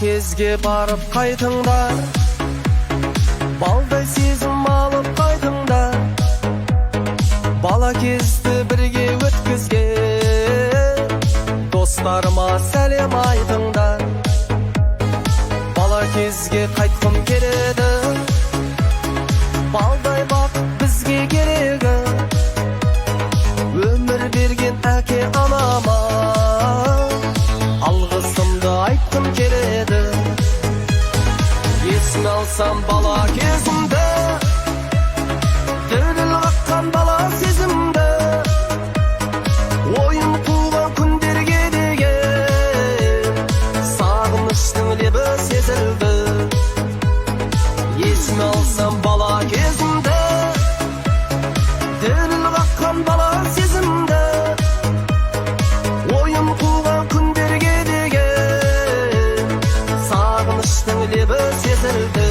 Кезге барып қайтыңдар, балдай сезім алып қайтыңдар. Бала кезді бірге өткізген достарыма сәлем айтыңдар. Бала кезге қайтқым келеді, балдай бақыт бізге керегі. Өмір берген әке анама алғысымды айтқым келеді. Есін алсам бала кезімді, діріл қаққан бала сезімді, ойын қуған күндерге деген сағыныштың лебі сезілді. Есін алсам бала кезімді, діріл қаққан бала сезімді, ойын қуған күндерге деген сағыныштың лебі сезілді.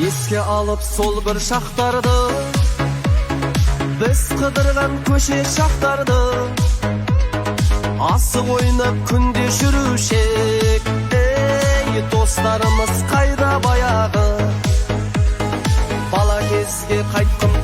Еске алып сол бір шақтарды, біз қыдырған көше шақтарды, асық ойнап күнде жүрушек. Ей, достарымыз қайда баяғы, бала кезге қайтқым